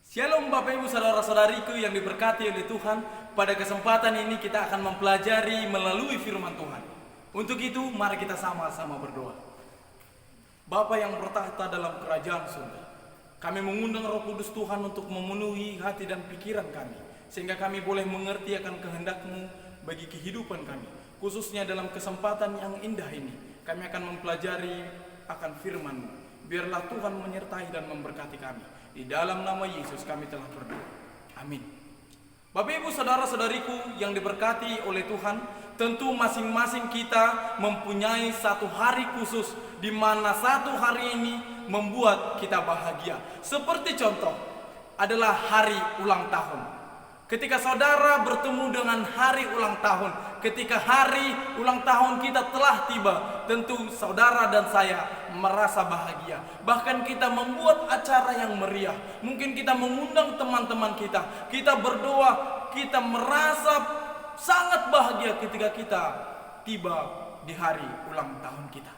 Shalom Bapak Ibu Saudara-saudariku yang diberkati oleh Tuhan. Pada kesempatan ini kita akan mempelajari melalui firman Tuhan. Untuk itu mari kita sama-sama berdoa. Bapa yang bertahta dalam kerajaan surga, kami mengundang Roh Kudus Tuhan untuk memenuhi hati dan pikiran kami, sehingga kami boleh mengerti akan kehendak-Mu bagi kehidupan kami. Khususnya dalam kesempatan yang indah ini, kami akan mempelajari akan firman-Mu. Biarlah Tuhan menyertai dan memberkati kami. Di dalam nama Yesus kami telah berdoa. Amin. Bapak Ibu Saudara-saudariku yang diberkati oleh Tuhan, tentu masing-masing kita mempunyai satu hari khusus di mana satu hari ini membuat kita bahagia. Seperti contoh adalah hari ulang tahun. Ketika saudara bertemu dengan hari ulang tahun, ketika hari ulang tahun kita telah tiba, tentu saudara dan saya merasa bahagia. Bahkan kita membuat acara yang meriah. Mungkin kita mengundang teman-teman kita. Kita berdoa, kita merasa sangat bahagia ketika kita tiba di hari ulang tahun kita.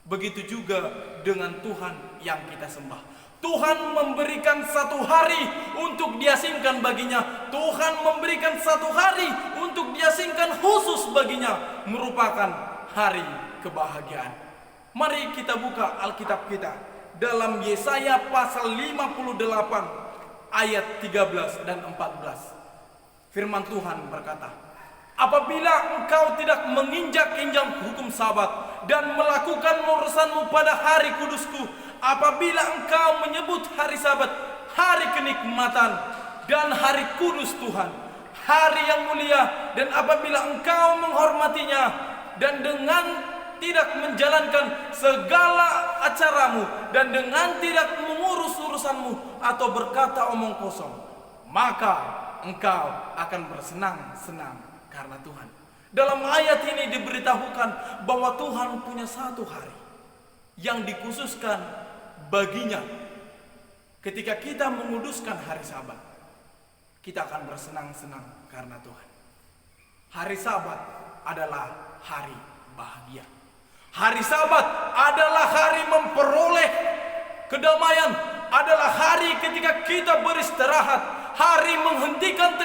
Begitu juga dengan Tuhan yang kita sembah. Tuhan memberikan satu hari untuk diasingkan baginya. Tuhan memberikan satu hari untuk diasingkan khusus baginya, merupakan hari kebahagiaan. Mari kita buka Alkitab kita dalam Yesaya pasal 58 ayat 13 dan 14. Firman Tuhan berkata, apabila engkau tidak menginjak-injak hukum Sabat dan melakukan urusanmu pada hari kudusku, apabila engkau menyebut hari Sabat hari kenikmatan dan hari kudus Tuhan, hari yang mulia, dan apabila engkau menghormatinya dan dengan tidak menjalankan segala acaramu dan dengan tidak mengurus urusanmu atau berkata omong kosong, maka engkau akan bersenang-senang karena Tuhan. Dalam ayat ini diberitahukan bahwa Tuhan punya satu hari yang dikhususkan baginya. Ketika kita menguduskan hari Sabat, kita akan bersenang-senang karena Tuhan. Hari Sabat adalah hari bahagia. Hari Sabat adalah hari memperoleh kedamaian, adalah hari ketika kita beristirahat, hari menghentikan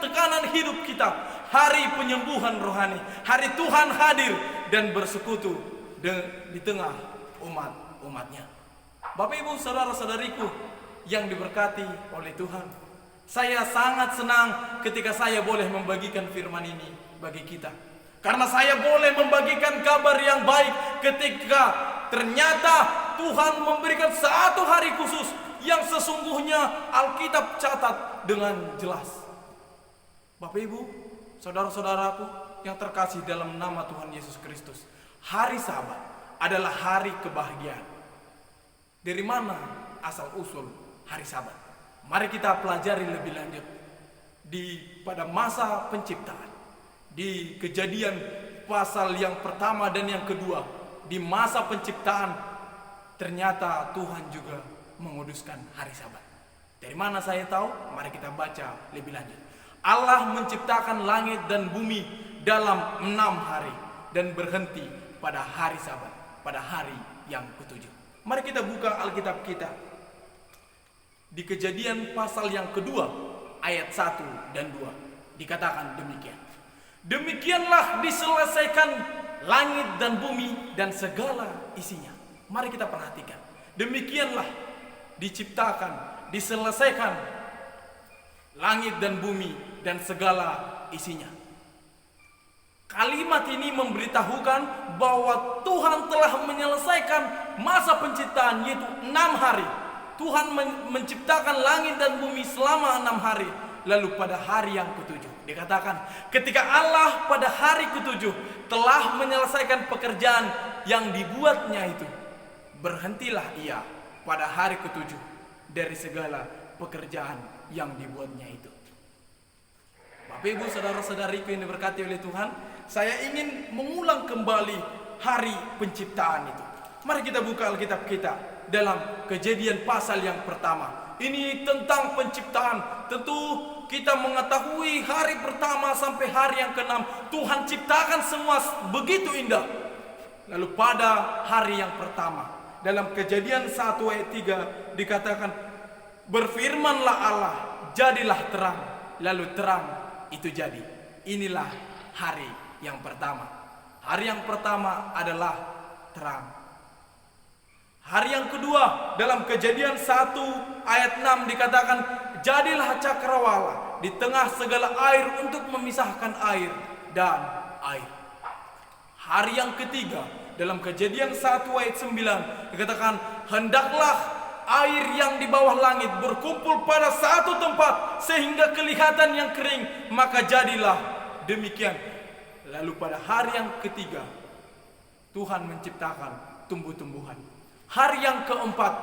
tekanan hidup kita, hari penyembuhan rohani, hari Tuhan hadir dan bersekutu di tengah umat-umatnya. Bapak Ibu Saudara-saudariku yang diberkati oleh Tuhan, saya sangat senang ketika saya boleh membagikan firman ini bagi kita. Karena saya boleh membagikan kabar yang baik ketika ternyata Tuhan memberikan satu hari khusus yang sesungguhnya Alkitab catat dengan jelas. Bapak Ibu, saudara-saudaraku yang terkasih dalam nama Tuhan Yesus Kristus, hari Sabat adalah hari kebahagiaan. Dari mana asal usul hari Sabat? Mari kita pelajari lebih lanjut pada masa penciptaan. Di Kejadian pasal yang pertama dan yang kedua, di masa penciptaan ternyata Tuhan juga menguduskan hari Sabat. Dari mana saya tahu? Mari kita baca lebih lanjut. Allah menciptakan langit dan bumi dalam 6 hari dan berhenti pada hari Sabat, pada hari yang ketujuh. Mari kita buka Alkitab kita di Kejadian pasal yang kedua ayat 1 dan 2. Dikatakan demikian. Demikianlah diselesaikan langit dan bumi dan segala isinya. Mari kita perhatikan. Demikianlah diciptakan, diselesaikan langit dan bumi dan segala isinya. Kalimat ini memberitahukan bahwa Tuhan telah menyelesaikan masa penciptaan, yaitu 6 hari. Tuhan menciptakan langit dan bumi selama 6 hari. Lalu pada hari yang ketujuh dikatakan, ketika Allah pada hari ketujuh telah menyelesaikan pekerjaan yang dibuatnya itu, berhentilah ia pada hari ketujuh dari segala pekerjaan yang dibuatnya itu. Bapak Ibu Saudara-saudariku yang diberkati oleh Tuhan, saya ingin mengulang kembali hari penciptaan itu. Mari kita buka Alkitab kita dalam Kejadian pasal yang pertama. Ini tentang penciptaan. Tentu kita mengetahui hari pertama sampai hari yang ke-6 Tuhan ciptakan semua begitu indah. Lalu pada hari yang pertama dalam Kejadian 1 ayat 3 dikatakan, Berfirmanlah Allah, jadilah terang, lalu terang itu jadi. Inilah hari yang pertama. Hari yang pertama adalah terang. Hari yang kedua dalam Kejadian 1 ayat 6 dikatakan, jadilah cakrawala di tengah segala air untuk memisahkan air dan air. Hari yang ketiga dalam Kejadian 1 ayat 9 dikatakan, hendaklah air yang di bawah langit berkumpul pada satu tempat sehingga kelihatan yang kering, maka jadilah demikian. Lalu pada hari yang ketiga Tuhan menciptakan tumbuh-tumbuhan. Hari yang keempat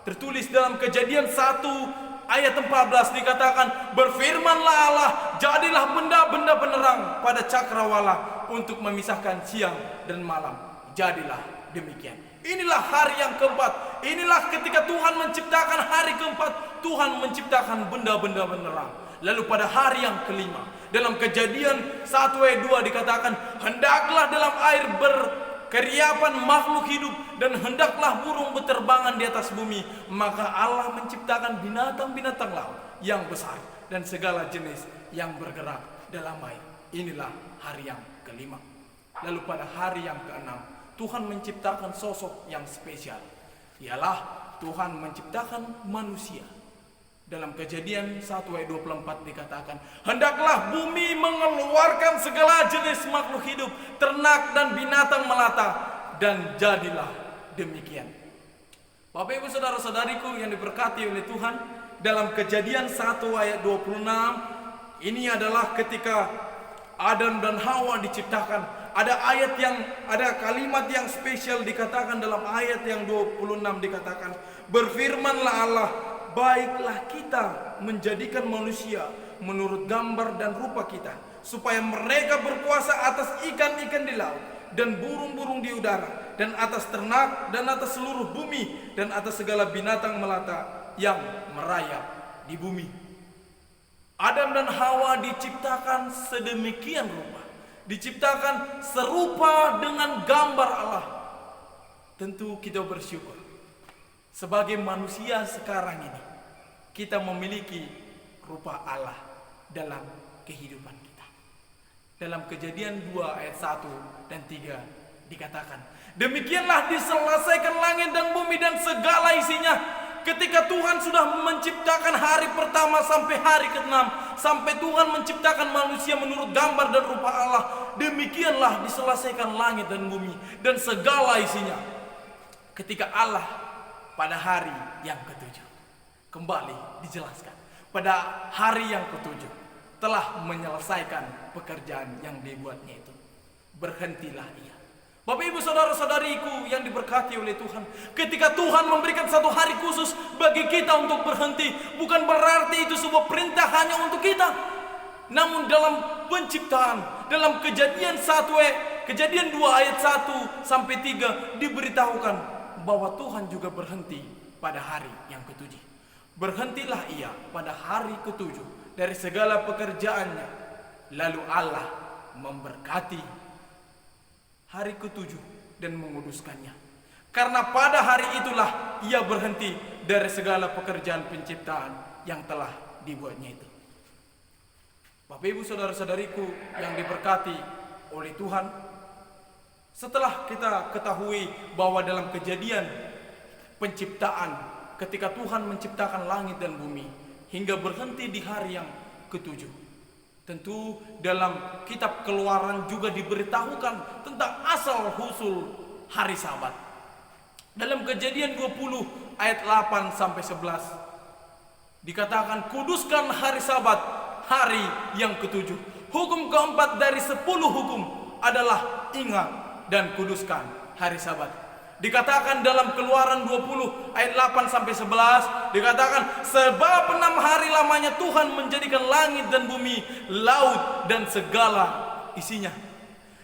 tertulis dalam Kejadian 1 ayat 14 dikatakan, berfirmanlah Allah, jadilah benda-benda penerang pada cakrawala untuk memisahkan siang dan malam. Jadilah demikian. Inilah hari yang keempat. Inilah ketika Tuhan menciptakan hari keempat, Tuhan menciptakan benda-benda penerang. Lalu pada hari yang kelima dalam Kejadian 1 ayat 2 dikatakan, hendaklah dalam air berkeriapan makhluk hidup dan hendaklah burung berterbangan di atas bumi. Maka Allah menciptakan binatang-binatang laut yang besar dan segala jenis yang bergerak dalam air. Inilah hari yang kelima. Lalu pada hari yang keenam Tuhan menciptakan sosok yang spesial. Ialah Tuhan menciptakan manusia. Dalam Kejadian 1 ayat 24 dikatakan, hendaklah bumi mengeluarkan segala jenis makhluk hidup, ternak dan binatang melata, dan jadilah demikian. Bapak Ibu saudara-saudariku yang diberkati oleh Tuhan, dalam Kejadian 1 ayat 26 ini adalah ketika Adam dan Hawa diciptakan. Ada kalimat yang spesial dikatakan dalam ayat yang 26 dikatakan, berfirmanlah Allah, baiklah kita menjadikan manusia menurut gambar dan rupa kita, supaya mereka berkuasa atas ikan-ikan di laut dan burung-burung di udara, dan atas ternak, dan atas seluruh bumi, dan atas segala binatang melata yang merayap di bumi. Adam dan Hawa diciptakan sedemikian rupa, diciptakan serupa dengan gambar Allah. Tentu kita bersyukur sebagai manusia sekarang ini kita memiliki rupa Allah dalam kehidupan kita. Dalam Kejadian 2 ayat 1 dan 3 dikatakan, demikianlah diselesaikan langit dan bumi dan segala isinya. Ketika Tuhan sudah menciptakan hari pertama sampai hari ke-6, sampai Tuhan menciptakan manusia menurut gambar dan rupa Allah, demikianlah diselesaikan langit dan bumi dan segala isinya. Ketika Allah pada hari yang ke-7, kembali dijelaskan, pada hari yang ke-7 telah menyelesaikan pekerjaan yang dibuatnya itu, berhentilah ia. Bapak Ibu saudara-saudariku yang diberkati oleh Tuhan, ketika Tuhan memberikan satu hari khusus bagi kita untuk berhenti, bukan berarti itu sebuah perintah hanya untuk kita. Namun dalam penciptaan, dalam Kejadian 2 ayat 1 sampai 3 diberitahukan bahwa Tuhan juga berhenti pada hari yang ke-7. Berhentilah ia pada hari ke-7 dari segala pekerjaannya. Lalu Allah memberkati hari ke-7 dan menguduskannya. Karena pada hari itulah ia berhenti dari segala pekerjaan penciptaan yang telah dibuatnya itu. Bapak Ibu saudara-saudariku yang diberkati oleh Tuhan, setelah kita ketahui bahwa dalam kejadian penciptaan, ketika Tuhan menciptakan langit dan bumi hingga berhenti di hari yang ke-7, tentu dalam kitab Keluaran juga diberitahukan tentang asal-usul hari Sabat. Dalam Kejadian 20 ayat 8 sampai 11 dikatakan, kuduskan hari Sabat, hari yang ke-7. Hukum keempat dari 10 hukum adalah ingat dan kuduskan hari Sabat. Dikatakan dalam Keluaran 20 ayat 8 sampai 11 dikatakan, sebab 6 hari lamanya Tuhan menjadikan langit dan bumi, laut dan segala isinya.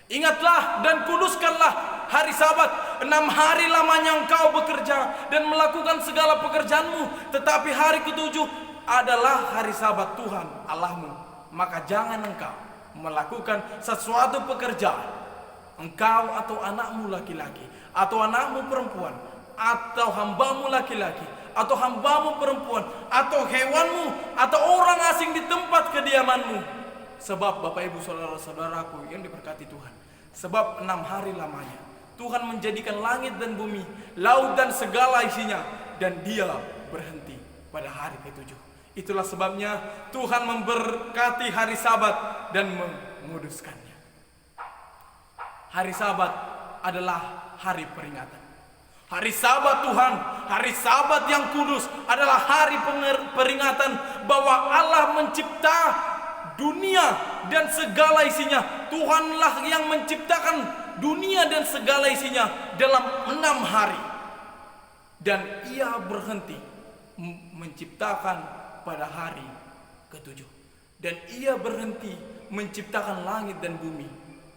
Ingatlah dan kuduskanlah hari Sabat. 6 hari lamanya engkau bekerja dan melakukan segala pekerjaanmu, tetapi hari ke-7 adalah hari Sabat Tuhan Allahmu. Maka jangan engkau melakukan sesuatu pekerjaan, engkau atau anakmu laki-laki, atau anakmu perempuan, atau hambamu laki-laki, atau hambamu perempuan, atau hewanmu, atau orang asing di tempat kediamanmu. Sebab Bapak Ibu saudara-saudaraku yang diberkati Tuhan, sebab 6 hari lamanya Tuhan menjadikan langit dan bumi, laut dan segala isinya, dan Dia berhenti pada hari ke-7. Itulah sebabnya Tuhan memberkati hari Sabat dan menguduskannya. Hari Sabat adalah hari peringatan. Hari Sabat Tuhan, hari Sabat yang kudus adalah hari peringatan bahwa Allah mencipta dunia dan segala isinya. Tuhanlah yang menciptakan dunia dan segala isinya dalam 6 hari. Dan Ia berhenti menciptakan pada hari ke-7. Dan Ia berhenti menciptakan langit dan bumi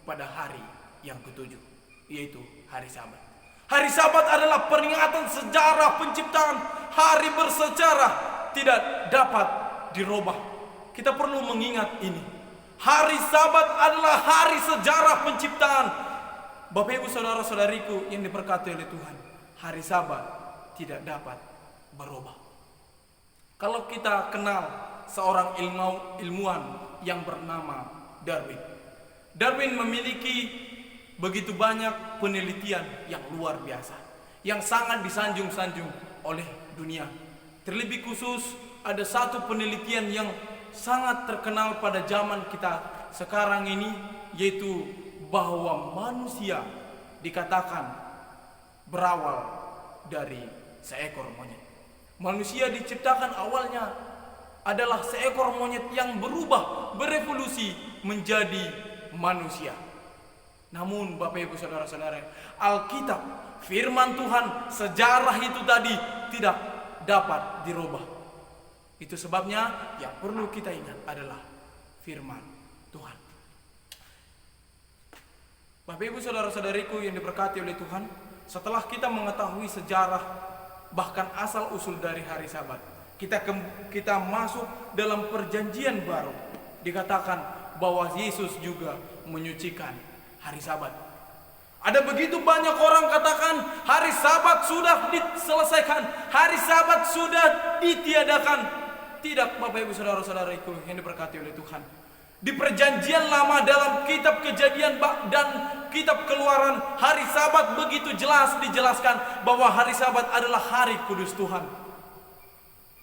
pada hari yang ke-7, yaitu hari Sabat. Hari Sabat adalah peringatan sejarah penciptaan. Hari bersejarah tidak dapat dirubah. Kita perlu mengingat ini. Hari Sabat adalah hari sejarah penciptaan. Bapak Ibu saudara-saudariku yang diberkati oleh Tuhan, hari Sabat tidak dapat berubah. Kalau kita kenal seorang ilmuwan yang bernama Darwin. Darwin memiliki begitu banyak penelitian yang luar biasa, yang sangat disanjung-sanjung oleh dunia. Terlebih khusus ada satu penelitian yang sangat terkenal pada zaman kita sekarang ini, yaitu bahwa manusia dikatakan berawal dari seekor monyet. Manusia diciptakan awalnya adalah seekor monyet yang berubah, berevolusi menjadi manusia. Namun Bapak Ibu saudara-saudara, Alkitab, firman Tuhan, sejarah itu tadi tidak dapat dirubah. Itu sebabnya yang perlu kita ingat adalah firman Tuhan. Bapak Ibu saudara-saudariku yang diberkati oleh Tuhan, setelah kita mengetahui sejarah bahkan asal usul dari hari Sabat, kita masuk dalam perjanjian baru. Dikatakan bahwa Yesus juga menyucikan hari Sabat. Ada begitu banyak orang katakan hari Sabat sudah diselesaikan, hari Sabat sudah ditiadakan. Tidak, Bapak Ibu saudara-saudariku yang diberkati oleh Tuhan. Di perjanjian lama dalam kitab Kejadian dan kitab Keluaran, hari Sabat begitu jelas dijelaskan bahwa hari Sabat adalah hari kudus Tuhan.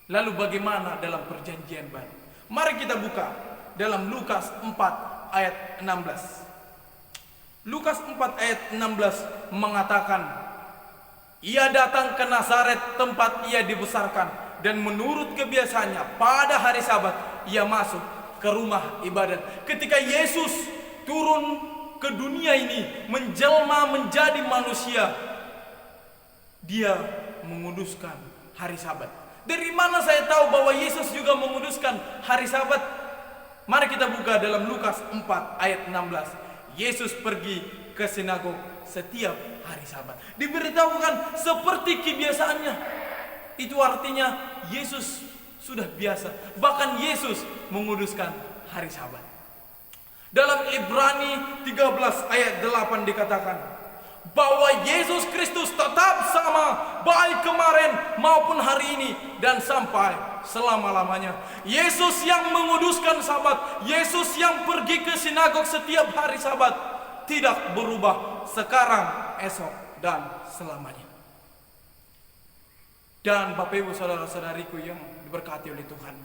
Lalu bagaimana dalam perjanjian baru? Mari kita buka dalam Lukas 4 ayat 16. Lukas 4 ayat 16 mengatakan, Ia datang ke Nazaret tempat Ia dibesarkan, dan menurut kebiasaannya pada hari Sabat Ia masuk ke rumah ibadat. Ketika Yesus turun ke dunia ini, menjelma menjadi manusia, Dia menguduskan hari Sabat. Dari mana saya tahu bahwa Yesus juga menguduskan hari Sabat? Mari kita buka dalam Lukas 4 ayat 16. Yesus pergi ke sinagog setiap hari Sabat. Diberitahukan seperti kebiasaannya. Itu artinya Yesus sudah biasa. Bahkan Yesus menguduskan hari Sabat. Dalam Ibrani 13 ayat 8 dikatakan bahwa Yesus Kristus tetap sama, baik kemarin maupun hari ini dan sampai selama-lamanya. Yesus yang menguduskan Sabat, Yesus yang pergi ke sinagog setiap hari Sabat, tidak berubah sekarang, esok, dan selamanya. Dan Bapak Ibu saudara-saudariku yang diberkati oleh Tuhan,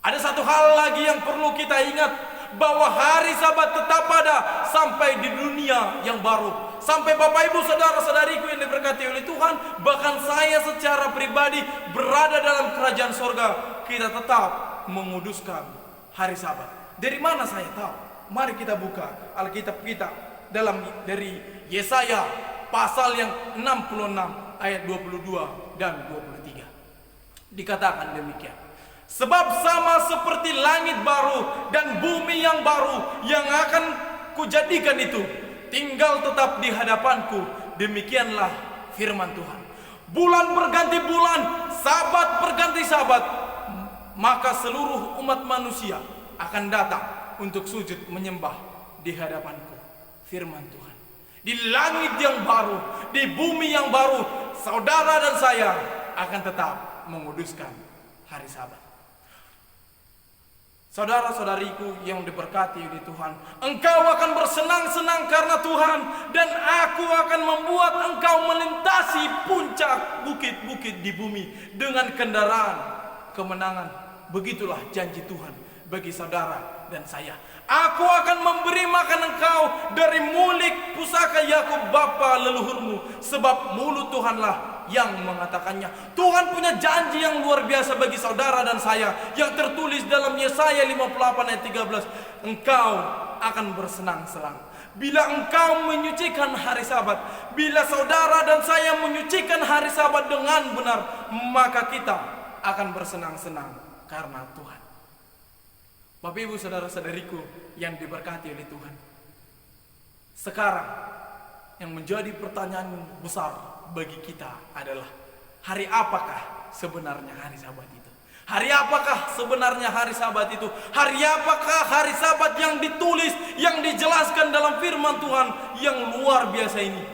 ada satu hal lagi yang perlu kita ingat, bahwa hari Sabat tetap ada sampai di dunia yang baru. Sampai Bapak Ibu saudara-saudariku yang diberkati oleh Tuhan, bahkan saya secara pribadi berada dalam kerajaan sorga, kita tetap menguduskan hari Sabat. Dari mana saya tahu? Mari kita buka Alkitab kita dari Yesaya pasal yang 66 ayat 22 dan 23. Dikatakan demikian. Sebab sama seperti langit baru dan bumi yang baru yang akan kujadikan itu tinggal tetap di hadapanku, demikianlah firman Tuhan. Bulan berganti bulan, Sabat berganti Sabat, maka seluruh umat manusia akan datang untuk sujud menyembah di hadapanku. Firman Tuhan. Di langit yang baru, di bumi yang baru, saudara dan saya akan tetap menguduskan hari Sabat. Saudara-saudariku yang diberkati oleh Tuhan, engkau akan bersenang-senang karena Tuhan, dan aku akan membuat engkau melintasi puncak bukit-bukit di bumi dengan kendaraan kemenangan. Begitulah janji Tuhan bagi saudara dan saya. Aku akan memberi makan engkau dari mulik pusaka Yakub bapa leluhurmu, sebab mulut Tuhanlah yang mengatakannya. Tuhan punya janji yang luar biasa bagi saudara dan saya, yang tertulis dalam Yesaya 58 ayat 13. Engkau akan bersenang-senang bila engkau menyucikan hari Sabat. Bila saudara dan saya menyucikan hari Sabat dengan benar, maka kita akan bersenang-senang karena Tuhan. Bapak ibu saudara-saudariku yang diberkati oleh Tuhan, sekarang yang menjadi pertanyaan besar bagi kita adalah, hari apakah sebenarnya hari Sabat itu? Hari apakah sebenarnya hari Sabat itu? Hari apakah hari Sabat yang ditulis, yang dijelaskan dalam firman Tuhan yang luar biasa ini?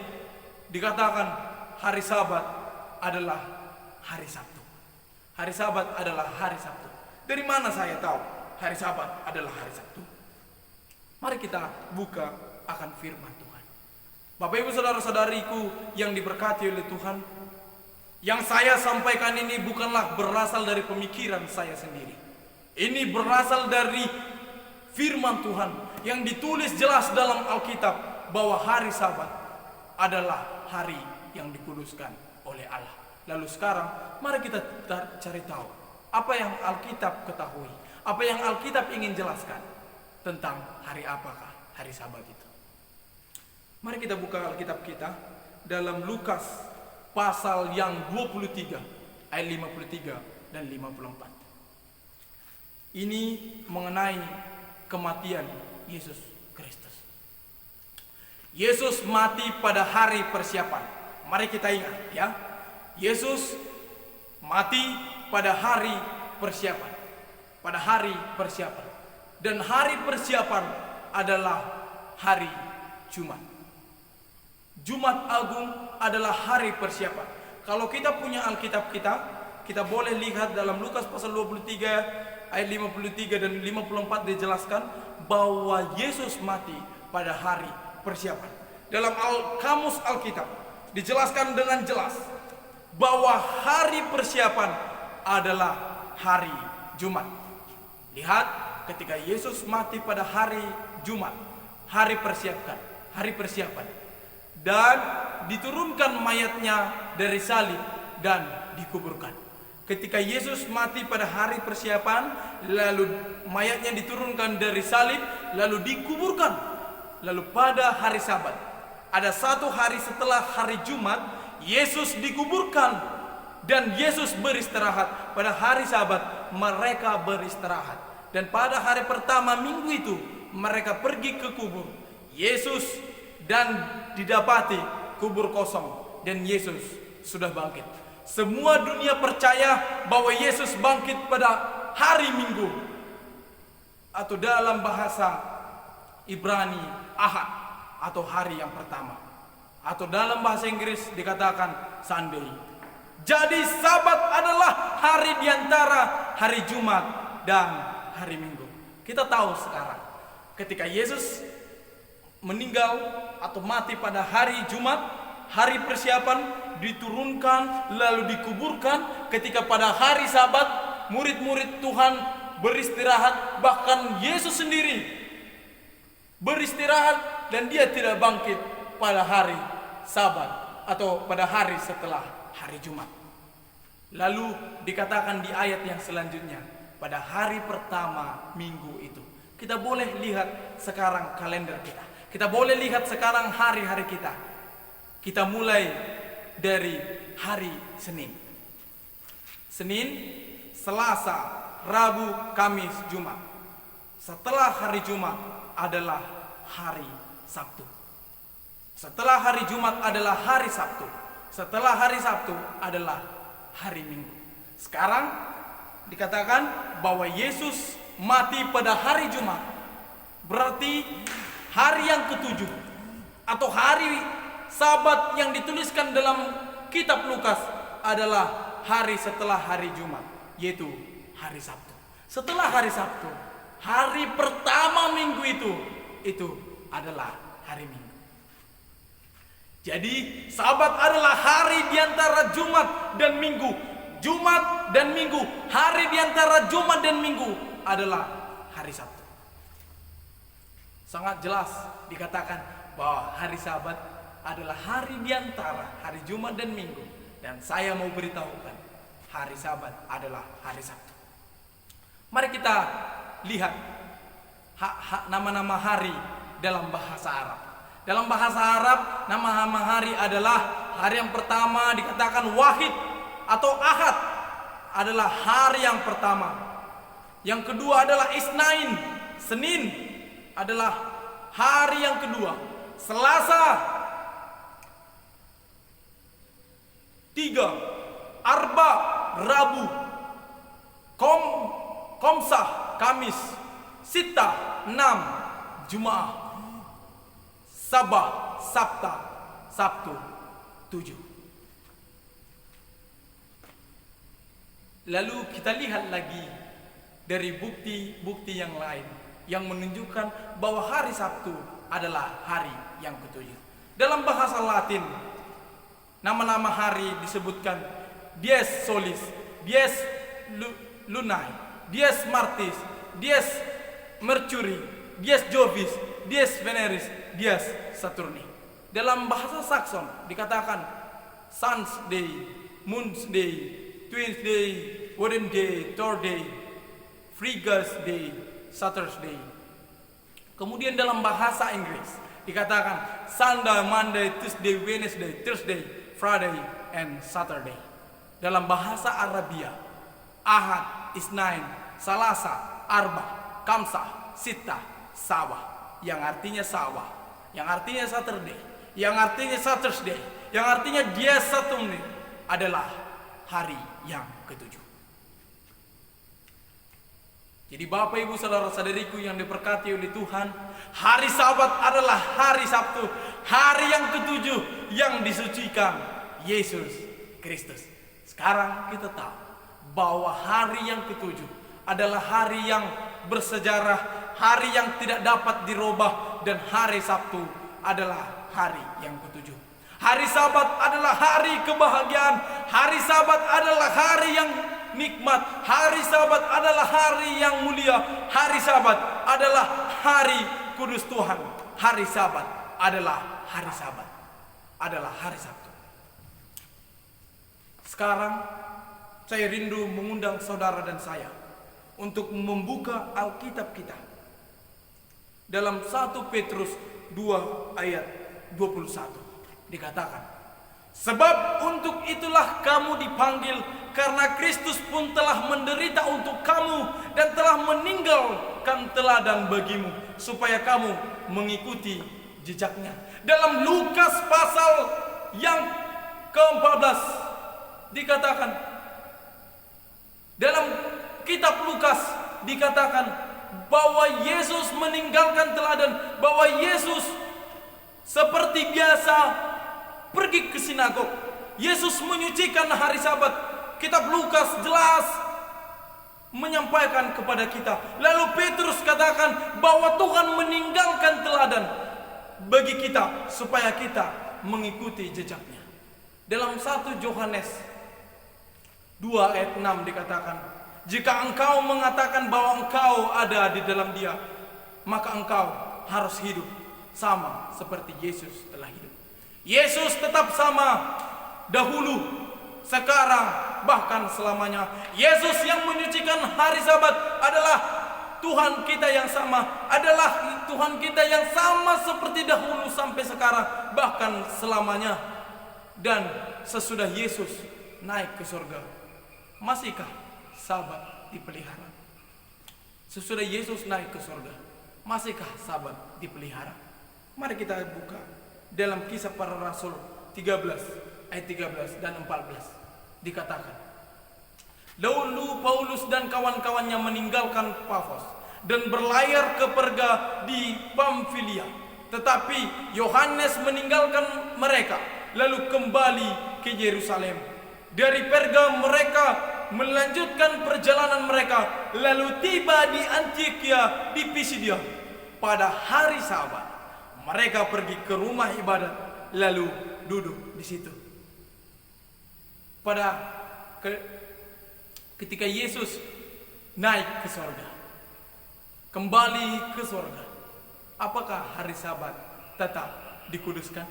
Dikatakan hari Sabat adalah hari Sabtu. Hari Sabat adalah hari Sabtu. Dari mana saya tahu hari Sabat adalah hari Sabtu? Mari kita buka akan firman Tuhan. Bapak ibu saudara-saudariku yang diberkati oleh Tuhan, yang saya sampaikan ini bukanlah berasal dari pemikiran saya sendiri. Ini berasal dari firman Tuhan yang ditulis jelas dalam Alkitab, bahwa hari Sabat adalah hari yang dikuduskan oleh Allah. Lalu sekarang mari kita cari tahu apa yang Alkitab ketahui, apa yang Alkitab ingin jelaskan tentang hari apakah hari Sabat itu. Mari kita buka Alkitab kita dalam Lukas pasal yang 23 ayat 53 dan 54. Ini mengenai kematian Yesus Kristus. Yesus mati pada hari persiapan. Mari kita ingat ya. Yesus mati pada hari persiapan. Pada hari persiapan. Dan hari persiapan adalah hari Jumat. Jumat Agung adalah hari persiapan. Kalau kita punya Alkitab kita boleh lihat dalam Lukas pasal 23 ayat 53 dan 54 dijelaskan bahwa Yesus mati pada hari persiapan. Dalam kamus Alkitab dijelaskan dengan jelas bahwa hari persiapan adalah hari Jumat. Lihat, ketika Yesus mati pada hari Jumat, hari persiapan, dan diturunkan mayatnya dari salib dan dikuburkan. Ketika Yesus mati pada hari persiapan, lalu mayatnya diturunkan dari salib, lalu dikuburkan. Lalu pada hari Sabat, ada satu hari setelah hari Jumat, Yesus dikuburkan dan Yesus beristirahat. Pada hari Sabat mereka beristirahat, dan pada hari pertama minggu itu mereka pergi ke kubur Yesus, dan didapati kubur kosong dan Yesus sudah bangkit. Semua dunia percaya bahwa Yesus bangkit pada hari Minggu, atau dalam bahasa Ibrani Ahad, atau hari yang pertama, atau dalam bahasa Inggris dikatakan Sunday. Jadi Sabat adalah hari diantara hari Jumat dan hari Minggu. Kita tahu sekarang ketika Yesus meninggal atau mati pada hari Jumat, hari persiapan, diturunkan lalu dikuburkan. Ketika pada hari Sabat murid-murid Tuhan beristirahat, bahkan Yesus sendiri beristirahat, dan dia tidak bangkit pada hari Sabat atau pada hari setelah hari Jumat. Lalu dikatakan di ayat yang selanjutnya, pada hari pertama minggu itu. Kita boleh lihat sekarang kalender kita. Kita boleh lihat sekarang hari-hari kita. Kita mulai dari hari Senin. Senin, Selasa, Rabu, Kamis, Jumat. Setelah hari Jumat adalah hari Sabtu. Setelah hari Jumat adalah hari Sabtu. Setelah hari Sabtu adalah hari Minggu. Sekarang dikatakan bahwa Yesus mati pada hari Jumat. Berarti hari yang ketujuh atau hari Sabat yang dituliskan dalam kitab Lukas adalah hari setelah hari Jumat, yaitu hari Sabtu. Setelah hari Sabtu, hari pertama minggu itu adalah hari Minggu. Jadi Sabat adalah hari di antara Jumat dan Minggu. Jumat dan Minggu, hari di antara Jumat dan Minggu adalah hari Sabtu. Sangat jelas dikatakan bahwa hari Sabat adalah hari di antara hari Jumat dan Minggu. Dan saya mau beritahukan, hari Sabat adalah hari Sabtu. Mari kita lihat nama-nama hari dalam bahasa Arab. Dalam bahasa Arab, nama-nama hari adalah hari yang pertama dikatakan Wahid atau Ahad, adalah hari yang pertama. Yang kedua adalah Isnain, Senin, adalah hari yang kedua. Selasa, tiga. Arba, Rabu. Komsah, Kamis. Sita, 6. Jumaah. Sabah, Sabta, Sabtu, 7. Lalu kita lihat lagi dari bukti-bukti yang lain yang menunjukkan bahwa hari Sabtu adalah hari yang ketujuh. Dalam bahasa Latin, nama-nama hari disebutkan Dies Solis, Dies Lunae, Dies Martis, Dies Mercury, Dies Jovis, Dies Veneris, Dies Saturni. Dalam bahasa Saxon dikatakan Sun's Day, Moon's Day, Twins Day, Wooden Day, Thor Day, Frigus Day, Saturday. Kemudian dalam bahasa Inggris dikatakan Sunday, Monday, Tuesday, Wednesday, Thursday, Friday, and Saturday. Dalam bahasa Arabia, Ahad, Isnain, Salasa, Arba, Kamsah, Sita, Sawah, yang artinya sawah, yang artinya Saturday, yang artinya Saturday, yang artinya Dies Saturni, adalah hari yang ketujuh. Jadi Bapak Ibu saudara-saudariku yang diberkati oleh Tuhan, hari Sabat adalah hari Sabtu, hari yang ketujuh yang disucikan Yesus Kristus. Sekarang kita tahu bahwa hari yang ketujuh adalah hari yang bersejarah, hari yang tidak dapat dirubah, dan hari Sabtu adalah hari yang ketujuh. Hari Sabat adalah hari kebahagiaan, hari Sabat adalah hari yang nikmat, hari Sabat adalah hari yang mulia, hari Sabat adalah hari kudus Tuhan, hari Sabat adalah hari Sabat, adalah hari Sabtu. Sekarang saya rindu mengundang saudara dan saya untuk membuka Alkitab kita dalam 1 Petrus 2 ayat 21. Dikatakan, sebab untuk itulah kamu dipanggil, karena Kristus pun telah menderita untuk kamu dan telah meninggalkan teladan bagimu, supaya kamu mengikuti jejaknya. Dalam Lukas pasal yang ke-14 dikatakan, dalam kitab Lukas dikatakan bahwa Yesus meninggalkan teladan, bahwa Yesus seperti biasa pergi ke sinagog. Yesus menyucikan hari Sabat. Kitab Lukas jelas menyampaikan kepada kita. Lalu Petrus katakan bahwa Tuhan meninggalkan teladan bagi kita supaya kita mengikuti jejaknya. Dalam 1 Yohanes 2 ayat 6 dikatakan, jika engkau mengatakan bahwa engkau ada di dalam Dia, maka engkau harus hidup sama seperti Yesus telah hidup. Yesus tetap sama dahulu, sekarang, bahkan selamanya. Yesus yang menyucikan hari Sabat adalah Tuhan kita yang sama, adalah Tuhan kita yang sama seperti dahulu sampai sekarang, bahkan selamanya. Dan sesudah Yesus naik ke surga, masihkah Sabat dipelihara? Sesudah Yesus naik ke surga, masihkah Sabat dipelihara? Mari kita buka dalam Kisah Para Rasul 13 ayat 13 dan 14. Dikatakan, lalu Paulus dan kawan-kawannya meninggalkan Pafos dan berlayar ke Perga di Pamfilia. Tetapi Yohanes meninggalkan mereka lalu kembali ke Yerusalem. Dari Perga mereka melanjutkan perjalanan mereka, lalu tiba di Antioquia di Pisidia. Pada hari Sabat, mereka pergi ke rumah ibadat, lalu duduk di situ. Ketika Yesus naik ke sorga, kembali ke sorga, apakah hari Sabat tetap dikuduskan?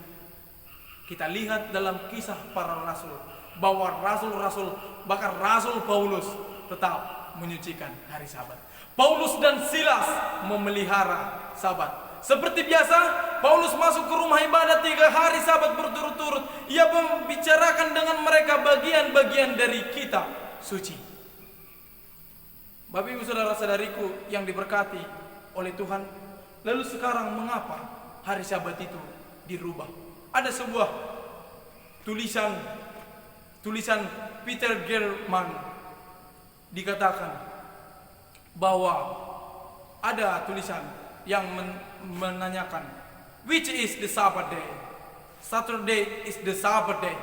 Kita lihat dalam kisah para rasul bahwa rasul-rasul, bahkan Rasul Paulus tetap menyucikan hari Sabat. Paulus dan Silas memelihara Sabat. Seperti biasa, Paulus masuk ke rumah ibadat 3 hari Sabat berturut-turut. Ia membicarakan dengan mereka bagian-bagian dari kitab suci. Bapak ibu saudara-saudariku yang diberkati oleh Tuhan, lalu sekarang mengapa hari Sabat itu dirubah? Ada sebuah tulisan Peter German dikatakan bahwa ada tulisan yang menanyakan, which is the Sabbath day? Saturday is the Sabbath day.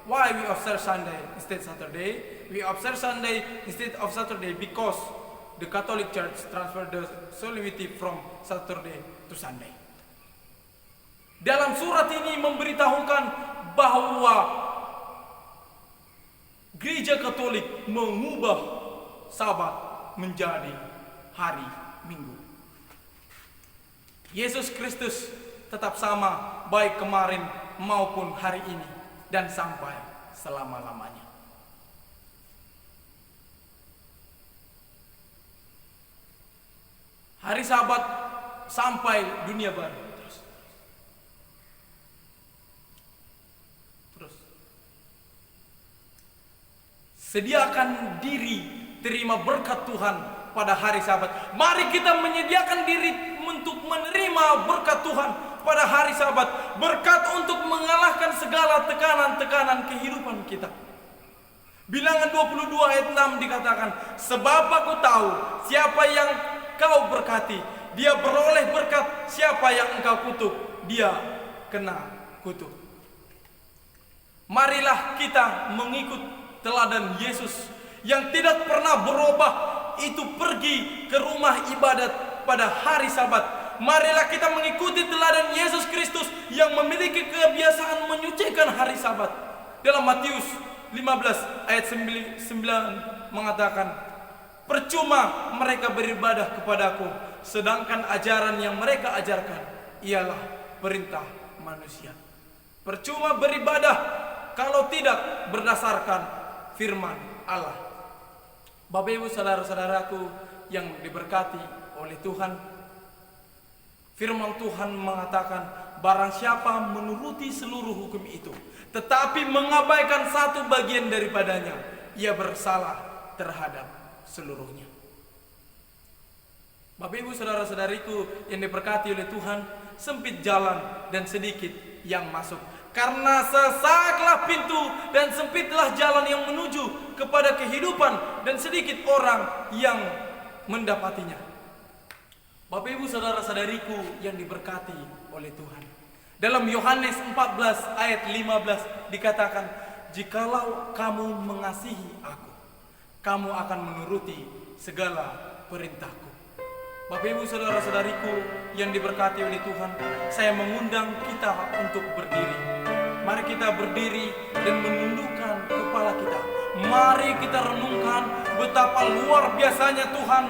Why we observe Sunday instead Saturday? We observe Sunday instead of Saturday because the Catholic Church transferred the solemnity from Saturday to Sunday. Dalam surat ini memberitahukan bahwa Gereja Katolik mengubah Sabat menjadi hari Minggu. Yesus Kristus tetap sama baik kemarin maupun hari ini dan sampai selama-lamanya. Hari Sabat sampai dunia baru. Terus. Sediakan diri terima berkat Tuhan pada hari Sabat. Mari kita menyediakan diri untuk menerima berkat Tuhan pada hari Sabat. Berkat untuk mengalahkan segala tekanan-tekanan kehidupan kita. Bilangan 22 ayat 6 dikatakan, sebab aku tahu siapa yang kau berkati, dia beroleh berkat. Siapa yang engkau kutuk, dia kena kutuk. Marilah kita mengikut teladan Yesus yang tidak pernah berubah, itu pergi ke rumah ibadat pada hari Sabat. Marilah kita mengikuti teladan Yesus Kristus yang memiliki kebiasaan menyucikan hari Sabat. Dalam Matius 15 ayat 9 mengatakan, percuma mereka beribadah kepadaku, sedangkan ajaran yang mereka ajarkan ialah perintah manusia. Percuma beribadah kalau tidak berdasarkan firman Allah. Bapak ibu saudara-saudaraku yang diberkati oleh Tuhan, firman Tuhan mengatakan, barang siapa menuruti seluruh hukum itu tetapi mengabaikan satu bagian daripadanya, ia bersalah terhadap seluruhnya. Bapak ibu saudara-saudariku yang diberkati oleh Tuhan, sempit jalan dan sedikit yang masuk, karena sesaklah pintu dan sempitlah jalan yang menuju kepada kehidupan, dan sedikit orang yang mendapatinya. Bapak ibu saudara-saudariku yang diberkati oleh Tuhan, dalam Yohanes 14 ayat 15 dikatakan, jikalau kamu mengasihi aku, kamu akan menuruti segala perintahku. Bapak ibu saudara-saudariku yang diberkati oleh Tuhan, saya mengundang kita untuk berdiri. Mari kita berdiri dan menundukkan kepala kita. Mari kita renungkan betapa luar biasanya Tuhan,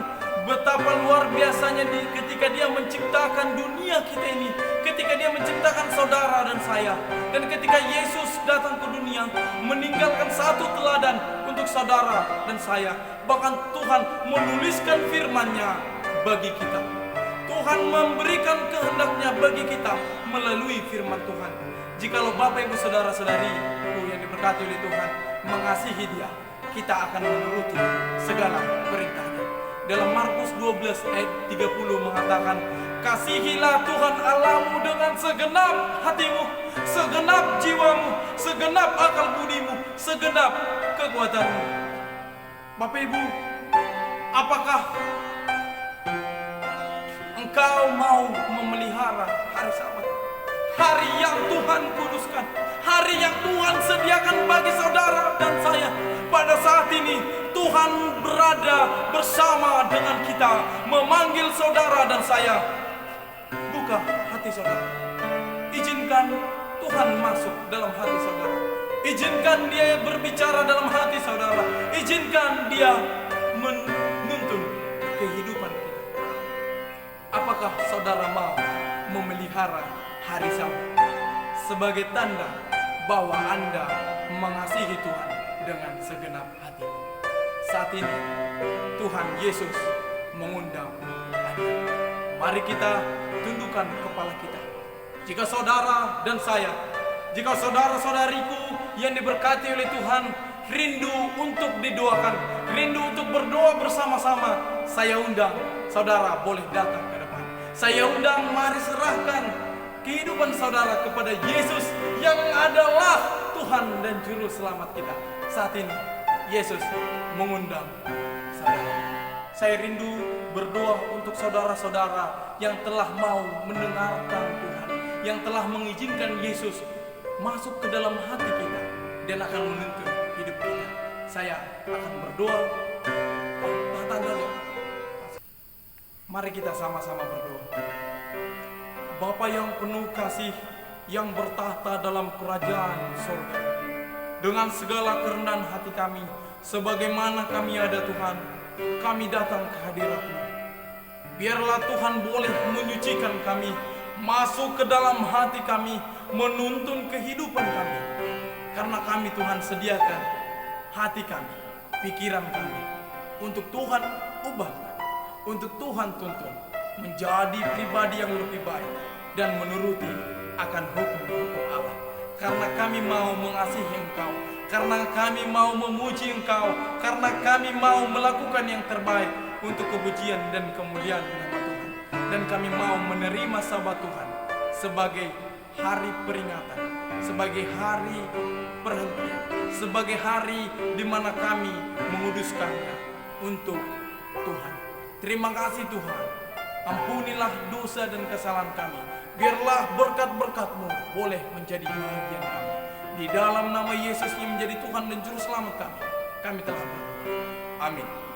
betapa luar biasanya ketika Dia menciptakan dunia kita ini, ketika Dia menciptakan saudara dan saya, dan ketika Yesus datang ke dunia meninggalkan satu teladan untuk saudara dan saya. Bahkan Tuhan menuliskan firman-Nya bagi kita. Tuhan memberikan kehendaknya bagi kita melalui firman Tuhan. Jikalau Bapak ibu saudara-saudariku yang diberkati oleh Tuhan mengasihi Dia, kita akan menuruti segala perintahnya. Dalam Markus 12 ayat 30 mengatakan, kasihilah Tuhan Allahmu dengan segenap hatimu, segenap jiwamu, segenap akal budimu, segenap kekuatanmu. Bapak ibu, apakah engkau mau memelihara hari Sabat? Hari yang yang Tuhan kuduskan, hari yang Tuhan sediakan bagi saudara dan saya. Pada saat ini Tuhan berada bersama dengan kita, memanggil saudara dan saya. Buka hati saudara, izinkan Tuhan masuk dalam hati saudara. Izinkan Dia berbicara dalam hati saudara. Izinkan Dia menuntun kehidupan kita. Apakah saudara mau memelihara hari Sabat sebagai tanda bahwa Anda mengasihi Tuhan dengan segenap hati? Saat ini Tuhan Yesus mengundang Anda. Mari kita tundukkan kepala kita. Jika saudara dan saya, jika saudara-saudariku yang diberkati oleh Tuhan rindu untuk didoakan, rindu untuk berdoa bersama-sama, saya undang saudara boleh datang ke depan. Saya undang, mari serahkan kehidupan saudara kepada Yesus yang adalah Tuhan dan Juru Selamat kita. Saat ini Yesus mengundang saudara. Saya rindu berdoa untuk saudara-saudara yang telah mau mendengarkan Tuhan, yang telah mengizinkan Yesus masuk ke dalam hati kita dan akan menuntun hidup kita. Saya akan berdoa. Mari kita sama-sama berdoa. Bapa yang penuh kasih, yang bertahta dalam kerajaan surga, dengan segala kerendahan hati kami, sebagaimana kami ada Tuhan, kami datang ke hadirat-Mu. Biarlah Tuhan boleh menyucikan kami, masuk ke dalam hati kami, menuntun kehidupan kami. Karena kami Tuhan sediakan hati kami, pikiran kami, untuk Tuhan ubahkan, untuk Tuhan tuntun, menjadi pribadi yang lebih baik, dan menuruti akan hukum-hukum Allah. Karena kami mau mengasihi Engkau, karena kami mau memuji Engkau, karena kami mau melakukan yang terbaik untuk kepujian dan kemuliaan nama Tuhan. Dan kami mau menerima Sabat Tuhan sebagai hari peringatan, sebagai hari perhentian, sebagai hari di mana kami menguduskannya untuk Tuhan. Terima kasih Tuhan, ampunilah dosa dan kesalahan kami. Biarlah berkat-berkat-Mu boleh menjadi bahagian kami. Di dalam nama Yesus yang menjadi Tuhan dan Juru Selamat kami telah berdoa. Amin.